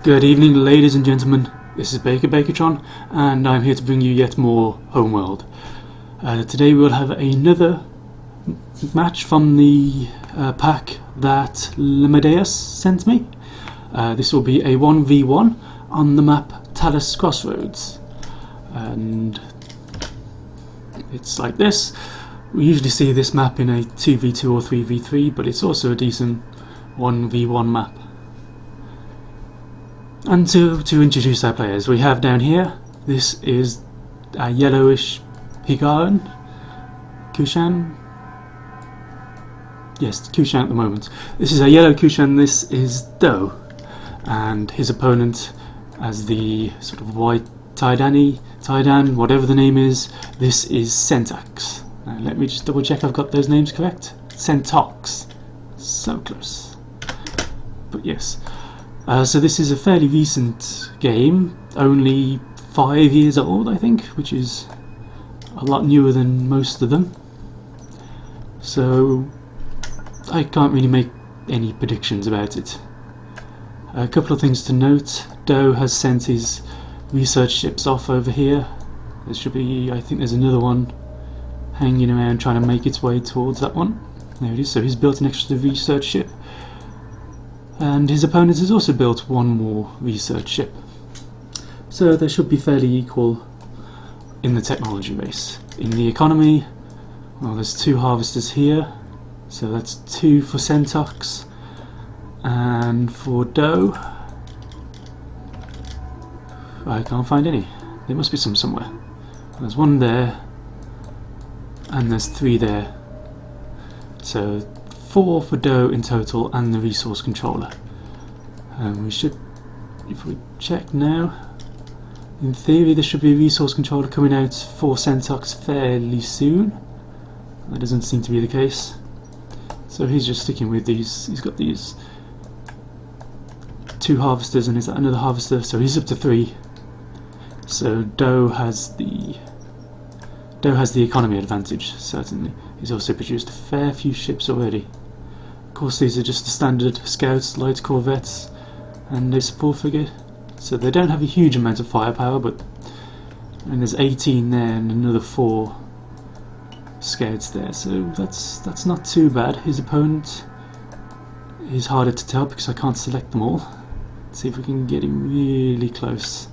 Good evening, ladies and gentlemen. This is Bakertron, and I'm here to bring you yet more Homeworld. Today we will have another match from the pack that Lamadeus sent me. This will be a 1v1 on the map Talus Crossroads, and it's like this. We usually see this map in a 2v2 or 3v3, but it's also a decent 1v1 map. And to introduce our players, we have down here, this is a yellowish Pigaran, Kushan. Yes, Kushan at the moment. This is a yellow Kushan, this is Do, and his opponent as the sort of white Taidan, whatever the name is, this is sentox. Now let me just double check I've got those names correct. Sentox. So close. But yes. So this is a fairly recent game, only 5 years old I think, which is a lot newer than most of them. So I can't really make any predictions about it. A couple of things to note. Do has sent his research ships off over here. There should be, I think there's another one hanging around trying to make its way towards that one. There it is, so he's built an extra research ship. And his opponent has also built one more research ship. So they should be fairly equal in the technology race. In the economy, well, there's 2 harvesters here, so that's 2 for sentox, and for Do, I can't find any. There must be some somewhere. There's 1 there, and there's 3 there. So 4 for Do in total, and the resource controller. We should, if we check now, in theory there should be a resource controller coming out for sentox fairly soon. That doesn't seem to be the case. So he's just sticking with these. He's got these 2 harvesters, and is that another harvester? So he's up to 3. So Do has the economy advantage, certainly. He's also produced a fair few ships already. Of course, these are just the standard scouts, light corvettes, and a support frigate. So they don't have a huge amount of firepower, but and there's 18 there and another 4 scouts there. So that's not too bad. His opponent is harder to tell because I can't select them all. Let's see if we can get him really close.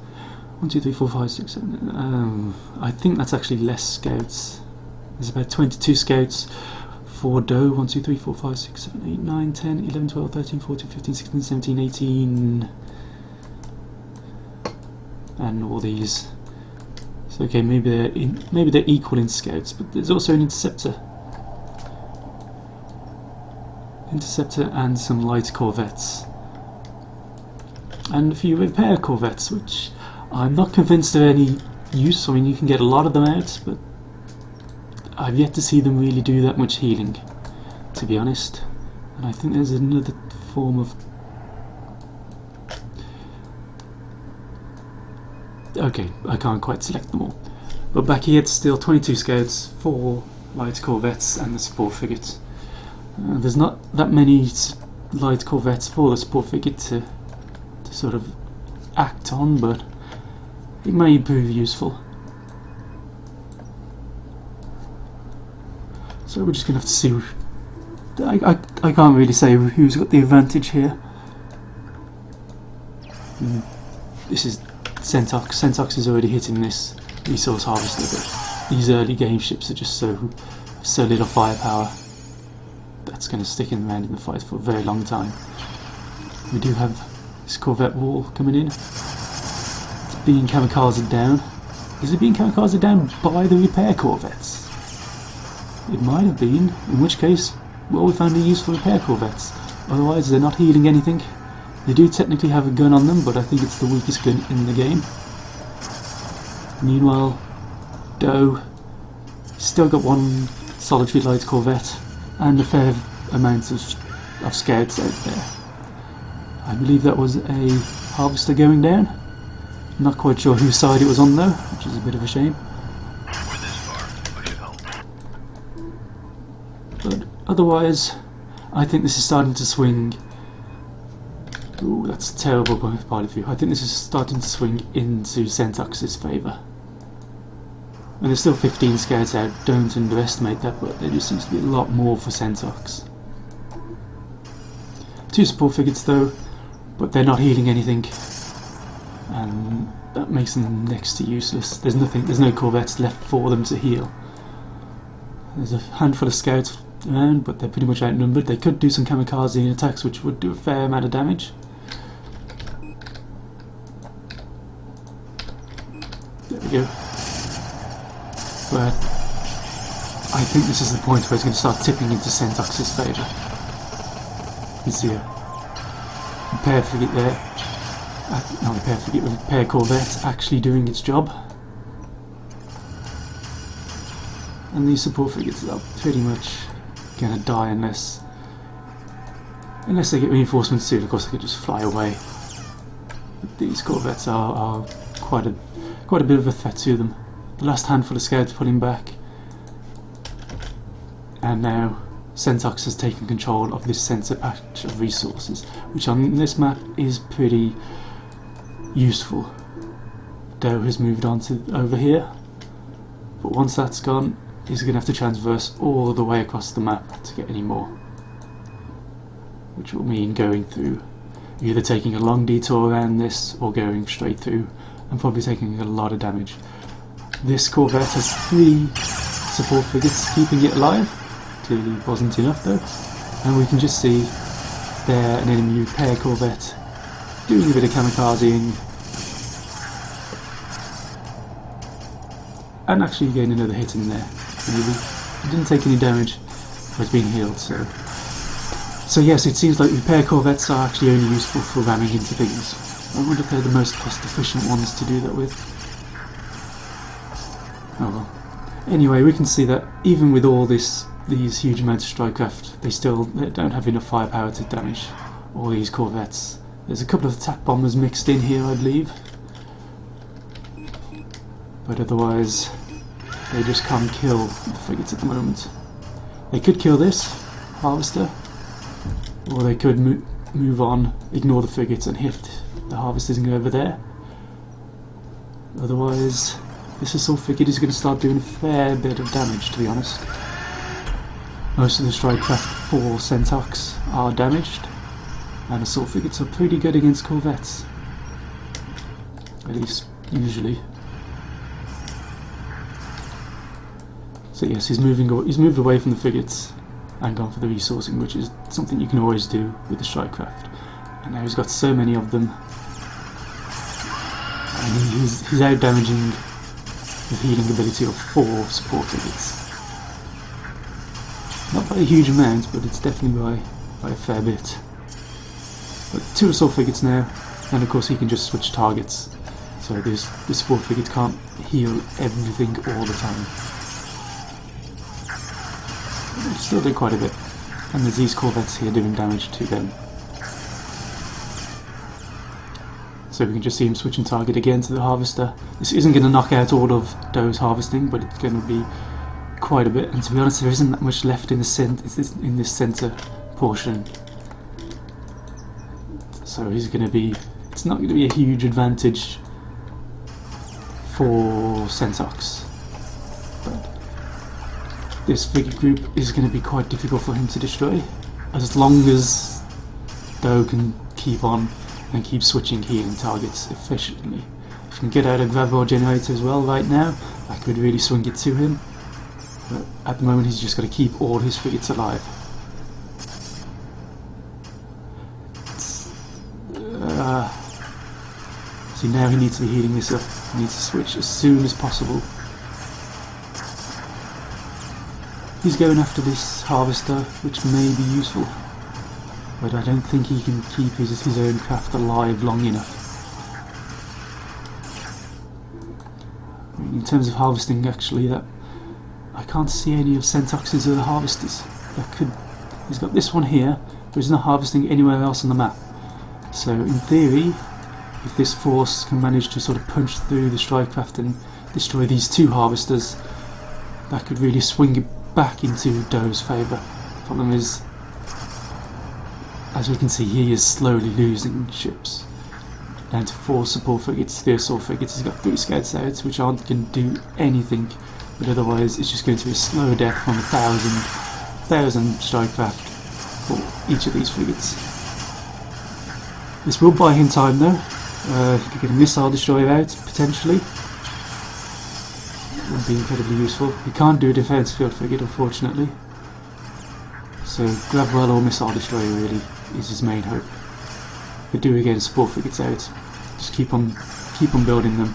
1, 2, 3, 4, 5, 6, 7. I think that's actually less scouts. There's about 22 scouts for Do. 1, 2, 3, 4, 5, 6, 7, 8, 9, 10, 11, 12, 13, 14, 15, 16, 17, 18. And all these. So okay, maybe they're equal in scouts, but there's also an interceptor. Interceptor and some light corvettes. And a few repair corvettes, which I'm not convinced they're any use. I mean, you can get a lot of them out, but I've yet to see them really do that much healing, to be honest. And I think there's another form of... Okay, I can't quite select them all. But back here it's still 22 scouts, 4 light corvettes and the support frigate. There's not that many light corvettes for the support frigate to sort of act on, but it may prove useful. So we're just going to have to see. I can't really say who's got the advantage here. This is sentox. Sentox is already hitting this resource harvester, but these early game ships are just so little firepower. That's going to stick around in the fight for a very long time. We do have this corvette wall coming in. It's being kamikaze down. Is it being kamikaze down by the repair corvettes? It might have been, in which case, well, we found a use for repair corvettes. Otherwise, they're not healing anything. They do technically have a gun on them, but I think it's the weakest gun in the game. Meanwhile, Do still got 1 solitary light corvette and a fair amount of scouts out there. I believe that was a harvester going down. Not quite sure whose side it was on though, which is a bit of a shame. But otherwise, I think this is starting to swing Ooh, that's a terrible point of view. I think this is starting to swing into sentox's favour. And there's still 15 scouts out, don't underestimate that, but there just seems to be a lot more for sentox. 2 support frigates though, but they're not healing anything, and that makes them next to useless. There's no corvettes left for them to heal. There's a handful of scouts around, but they're pretty much outnumbered. They could do some kamikaze attacks, which would do a fair amount of damage. There we go. But I think this is the point where it's going to start tipping into sentox's favour. You can see a repair frigate there. Not repair frigate, a repair corvette actually doing its job. And these support frigates are pretty much going to die unless they get reinforcements soon. Of course, they could just fly away. But these corvettes are quite a bit of a threat to them. The last handful of scouts pulling back, and now sentox has taken control of this centre patch of resources, which on this map is pretty useful. Doe has moved on to over here, but once that's gone, he's going to have to transverse all the way across the map to get any more, which will mean going through, either taking a long detour around this or going straight through and probably taking a lot of damage. This corvette has 3 support frigates keeping it alive. Clearly wasn't enough though, and we can just see there an enemy repair corvette doing a bit of kamikazing and actually getting another hit in there. He didn't take any damage, but it's being healed. So yes, it seems like repair corvettes are actually only useful for ramming into things. I wonder if they're the most cost efficient ones to do that with. Oh well. Anyway, we can see that even with all these huge amounts of strikecraft, they don't have enough firepower to damage all these corvettes. There's a couple of attack bombers mixed in here, I believe, but otherwise they just can't kill the frigates at the moment. They could kill this harvester, or they could move on, ignore the frigates and hit the harvesters and go over there. Otherwise, this assault frigate is going to start doing a fair bit of damage, to be honest. Most of the strikecraft for sentox are damaged, and assault frigates are pretty good against corvettes. At least, usually. So yes, he's moved away from the frigates and gone for the resourcing, which is something you can always do with the strikecraft. And now he's got so many of them, and he's out damaging the healing ability of 4 support frigates. Not by a huge amount, but it's definitely by a fair bit. But 2 assault frigates now, and of course he can just switch targets, so this support frigate can't heal everything all the time. But they still do quite a bit, and there's these corvettes here doing damage to them. So we can just see him switching target again to the harvester. This isn't going to knock out all of Doe's harvesting, but it's going to be quite a bit. And to be honest, there isn't that much left in this centre portion. So it's not going to be a huge advantage for sentox. But this frigate group is going to be quite difficult for him to destroy, as long as Doe can keep on and keep switching healing targets efficiently. If you can get out a grav generator as well right now, I could really swing it to him. But at the moment he's just got to keep all his frigates alive. See, now he needs to be healing this up. He needs to switch as soon as possible. He's going after this harvester, which may be useful, but I don't think he can keep his own craft alive long enough. In terms of harvesting, actually, I can't see any of sentox's other harvesters. He's got this one here, but he's not harvesting anywhere else on the map. So in theory, if this force can manage to sort of punch through the strikecraft and destroy these 2 harvesters, that could really swing it back into Doe's favour. Problem is, as we can see, he is slowly losing ships. Down to 4 support frigates, 3 assault frigates. He's got 3 scouts out, which aren't going to do anything, but otherwise it's just going to be a slow death from 1,000 strike craft for each of these frigates. This will buy him time though. He could get a missile destroyer out, potentially. It would be incredibly useful. He can't do a defence field frigate, unfortunately. So Gravwell or missile destroyer really is his main hope. But do again support frigates out. Just keep on building them,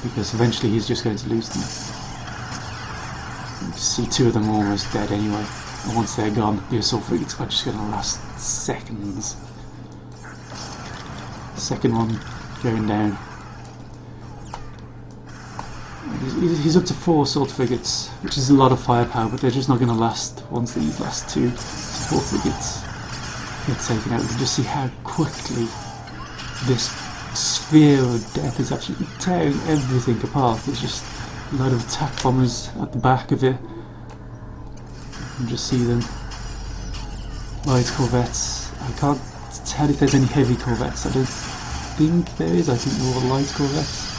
because eventually he's just going to lose them. You can see 2 of them are almost dead anyway. And once they're gone, the assault frigates are just going to last seconds. Second one going down. He's up to 4 assault frigates, which is a lot of firepower, but they're just not going to last once these last 2 support frigates get taken out. We can just see how quickly this sphere of death is absolutely tearing everything apart. There's just a lot of attack bombers at the back of it. You can just see them. Light corvettes. I can't tell if there's any heavy corvettes. I don't think there is. I think more light corvettes.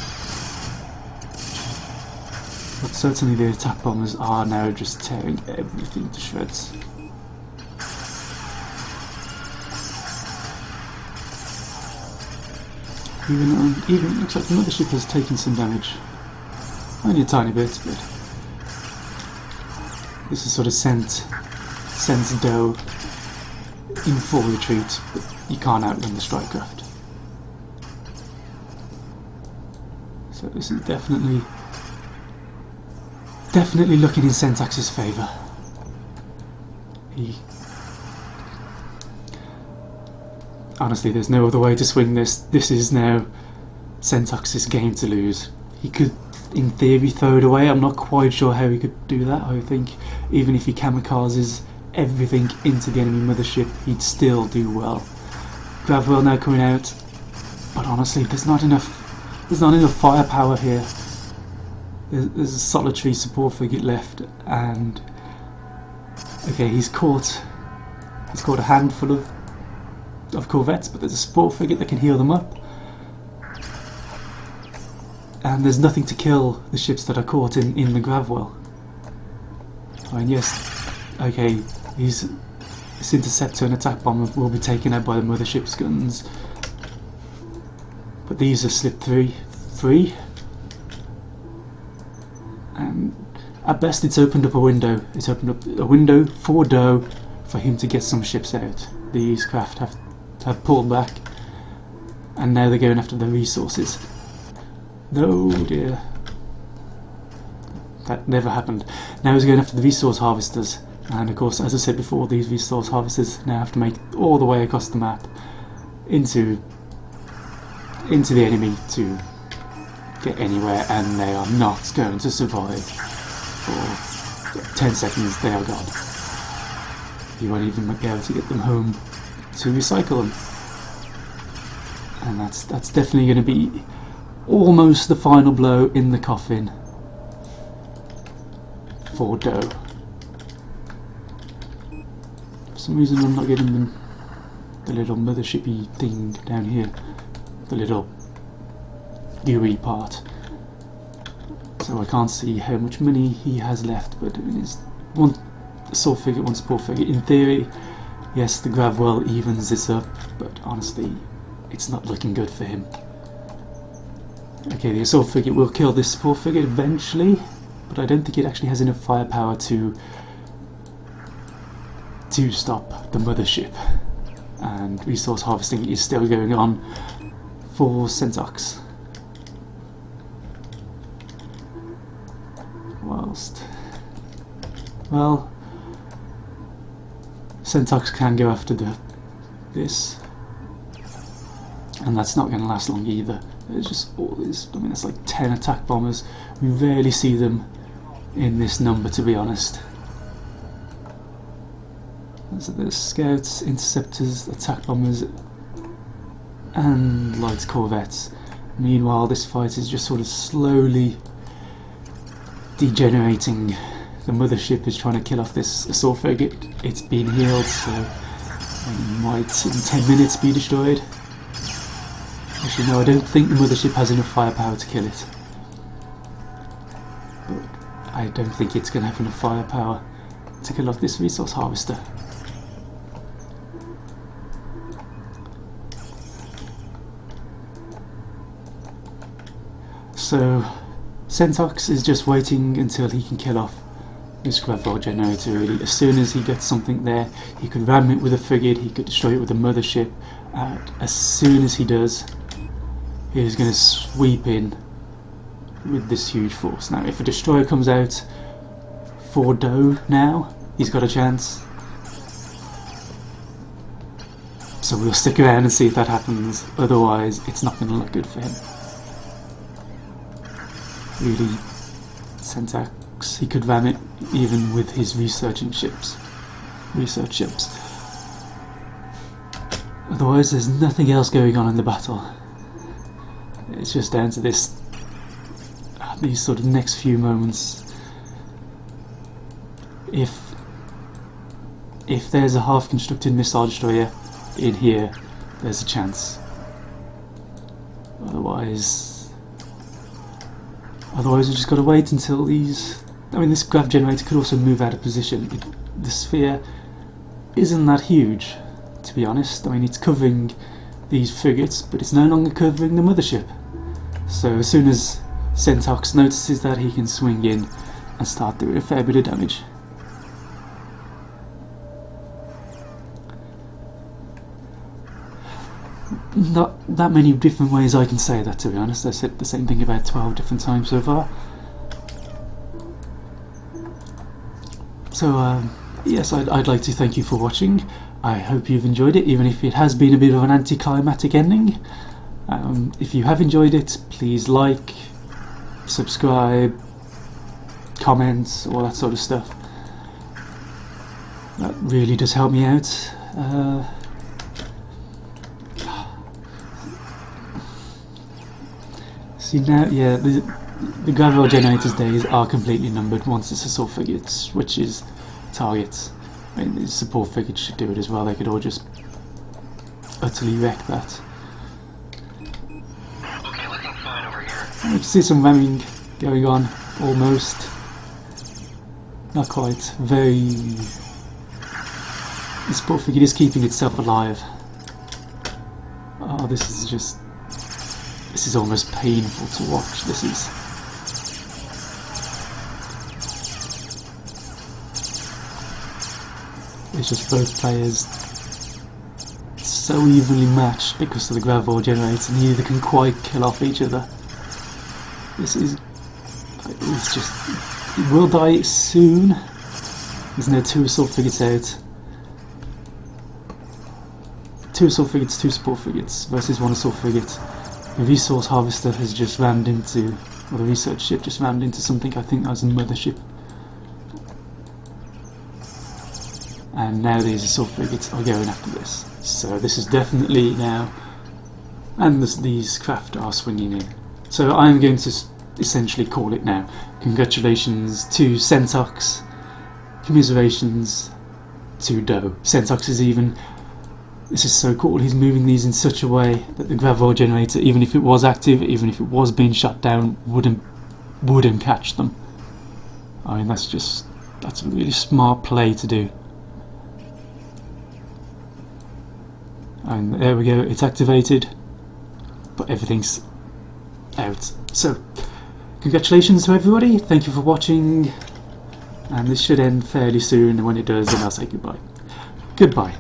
But certainly the attack bombers are now just tearing everything to shreds. Even it looks like the mothership has taken some damage. Only a tiny bit, but this is sort of sent Doe in full retreat, but you can't outrun the strike craft. So this is definitely looking in Sentox's favour. Honestly, there's no other way to swing this. This is now Sentox's game to lose. He could, in theory, throw it away. I'm not quite sure how he could do that. I think even if he kamikazes everything into the enemy mothership, he'd still do well. Gravwell now coming out, but honestly, there's not enough firepower here. There's a solitary support frigate left, and okay, he's caught a handful of corvettes, but there's a support frigate that can heal them up, and there's nothing to kill the ships that are caught in the Gravwell. I mean, yes, okay, this interceptor and attack bomber will be taken out by the mothership's guns, but these have slipped free. And at best it's opened up a window. It's opened up a window for Doe for him to get some ships out. These craft have pulled back, and now they're going after the resources. Oh dear. That never happened. Now he's going after the resource harvesters, and of course, as I said before, these resource harvesters now have to make all the way across the map into the enemy to get anywhere, and they are not going to survive. For 10 seconds they are gone. You won't even be able to get them home to recycle them. And that's definitely going to be almost the final blow in the coffin for Doe. For some reason I'm not getting the little mothershipy thing down here. The little UE part, so I can't see how much money he has left, but it is one assault frigate, one support frigate. In theory, yes, the Gravwell evens this up, but honestly, it's not looking good for him. Okay, the assault frigate will kill this support frigate eventually, but I don't think it actually has enough firepower to stop the mothership, and resource harvesting is still going on for Sentox. Well, Sentox can go after this, and that's not going to last long either. There's just all this, I mean, it's like 10 attack bombers. We rarely see them in this number, to be honest. So there's scouts, interceptors, attack bombers, and light corvettes. Meanwhile, this fight is just sort of slowly degenerating. The mothership is trying to kill off this assault frigate. It's been healed, so and might in 10 minutes be destroyed. Actually no, I don't think the mothership has enough firepower to kill it. But I don't think it's going to have enough firepower to kill off this resource harvester. So Sentox is just waiting until he can kill off this gravel generator really. As soon as he gets something there, he could ram it with a frigate, he could destroy it with a mothership. As soon as he does, he's going to sweep in with this huge force. Now if a destroyer comes out for Doe now, he's got a chance. So we'll stick around and see if that happens, otherwise it's not going to look good for him. Really, Sentox, he could ram it even with his research ships. Otherwise there's nothing else going on in the battle. It's just down to this, these sort of next few moments. If there's a half-constructed missile destroyer in here, there's a chance. Otherwise we just got to wait until these. I mean, this grav generator could also move out of position. The sphere isn't that huge, to be honest. I mean, it's covering these frigates, but it's no longer covering the mothership. So as soon as Sentox notices that, he can swing in and start doing a fair bit of damage. Not that many different ways I can say that, to be honest. I've said the same thing about 12 different times so far. So yes, I'd like to thank you for watching. I hope you've enjoyed it, even if it has been a bit of an anticlimactic ending. If you have enjoyed it, please like, subscribe, comment, all that sort of stuff. That really does help me out. See now, yeah, the gravel generator's days are completely numbered once it's assault frigates, which is targets. I mean, the support frigates should do it as well. They could all just utterly wreck that. Okay, looking fine over here. You can see some ramming going on, almost. Not quite. Very. The support frigate is keeping itself alive. Oh, this is just. This is almost painful to watch. This is. It's just both players so evenly matched because of the gravel generator, neither can quite kill off each other. This is. It's just. It will die soon. There's no 2 assault frigates out. 2 assault frigates, 2 support frigates versus 1 assault frigate. The resource harvester has just rammed into, or the research ship just rammed into something. I think that was a mothership. And now these assault frigates are going after this. So this is definitely now, and these craft are swinging in. So I'm going to essentially call it now. Congratulations to Sentox. Commiserations to Doe. Sentox is even. This is so cool, he's moving these in such a way that the gravel generator, even if it was active, even if it was being shut down, wouldn't catch them. I mean, that's a really smart play to do. And there we go, it's activated, but everything's out. So, congratulations to everybody, thank you for watching, and this should end fairly soon, and when it does, then I'll say goodbye. Goodbye.